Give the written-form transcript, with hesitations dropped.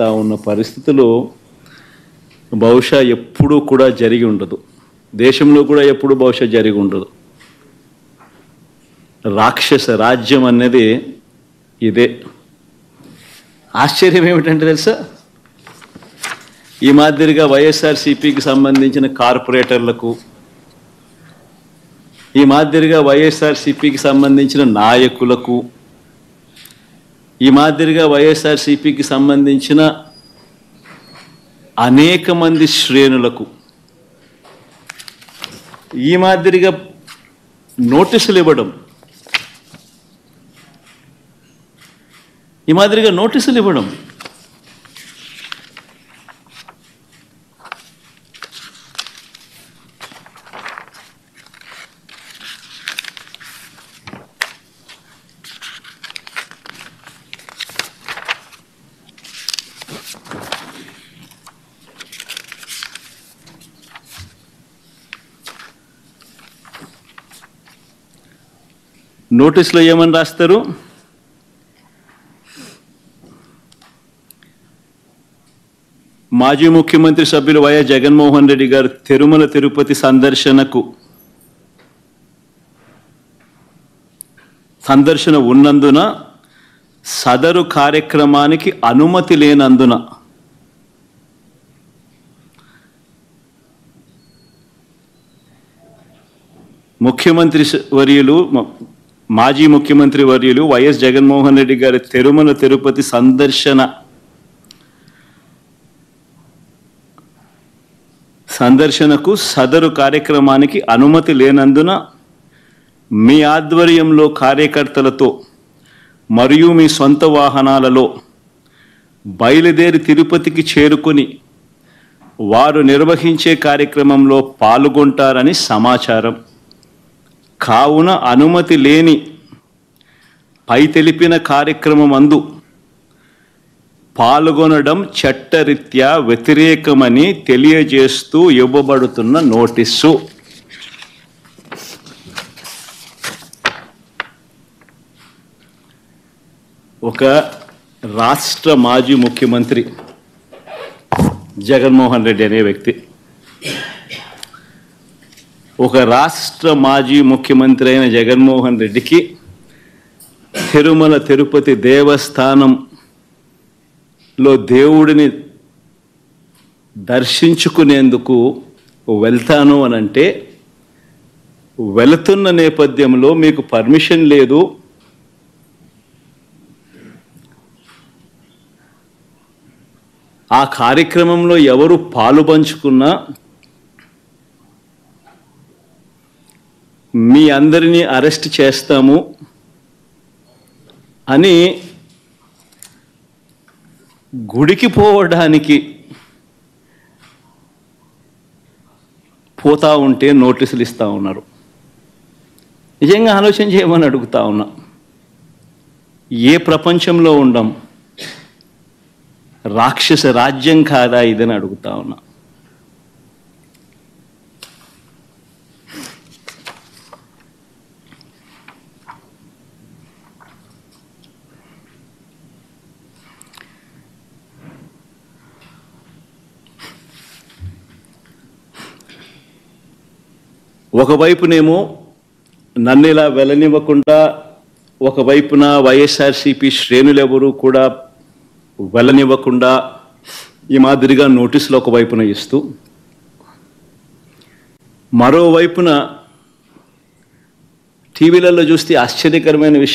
ఉన్న పరిస్థితులు బహుశా ఎప్పుడూ కూడా జరిగి ఉండదు. దేశంలో కూడా ఎప్పుడు బహుశా జరిగి ఉండదు. రాక్షస రాజ్యం అనేది ఇదే. ఆశ్చర్యం ఏమిటంటే తెలుసా, ఈ మాదిరిగా వైఎస్ఆర్సీపీకి సంబంధించిన కార్పొరేటర్లకు, ఈ మాదిరిగా వైఎస్ఆర్సీపీకి సంబంధించిన నాయకులకు, ఈ మాదిరిగా వైఎస్ఆర్సీపీకి సంబంధించిన అనేక మంది శ్రేణులకు ఈ మాదిరిగా నోటీసులు ఇవ్వడం, నోటీసులో ఏమని రాస్తారు? మాజీ ముఖ్యమంత్రి సభ్యులు వైఎస్ జగన్మోహన్ రెడ్డి గారు తిరుమల తిరుపతి సందర్శన ఉన్నందున సదరు కార్యక్రమానికి అనుమతి లేనందున మాజీ ముఖ్యమంత్రి వర్యులు వైఎస్ జగన్మోహన్ రెడ్డి గారి తిరుమల తిరుపతి సందర్శనకు సదరు కార్యక్రమానికి అనుమతి లేనందున మీ ఆధ్వర్యంలో కార్యకర్తలతో మరియు మీ సొంత వాహనాలలో బయలుదేరి తిరుపతికి చేరుకుని వారు నిర్వహించే కార్యక్రమంలో పాల్గొంటారని సమాచారం. కావున అనుమతి లేని పై తెలిపిన కార్యక్రమమందు పాల్గొనడం చట్టరీత్యా వ్యతిరేకమని తెలియజేస్తూ ఇవ్వబడుతున్న నోటీసు. ఒక రాష్ట్ర మాజీ ముఖ్యమంత్రి జగన్మోహన్ రెడ్డి అనే వ్యక్తి, ఒక రాష్ట్ర మాజీ ముఖ్యమంత్రి అయిన జగన్మోహన్ రెడ్డికి తిరుమల తిరుపతి దేవస్థానంలో దేవుడిని దర్శించుకునేందుకు వెళ్తాను అనంటే, వెళుతున్న నేపథ్యంలో మీకు పర్మిషన్ లేదు, ఆ కార్యక్రమంలో ఎవరు పాలు పంచుకున్నా మీ అందరినీ అరెస్ట్ చేస్తాము అని గుడికి పోవడానికి పోతా ఉంటే నోటీసులు ఇస్తూ ఉన్నారు. నిజంగా ఆలోచన చేయమని అడుగుతా ఉన్నా. ఏ ప్రపంచంలో ఉండం? రాక్షస రాజ్యం కాదా ఇదని అడుగుతా ఉన్నా. ఒకవైపునేమో నన్ను ఇలా వెళ్ళనివ్వకుండా, ఒకవైపున వైఎస్ఆర్సీపీ శ్రేణులెవరూ కూడా వెళ్ళనివ్వకుండా ఈ మాదిరిగా నోటీసులు ఒకవైపున ఇస్తూ, మరోవైపున టీవీలలో చూస్తే ఆశ్చర్యకరమైన విషయం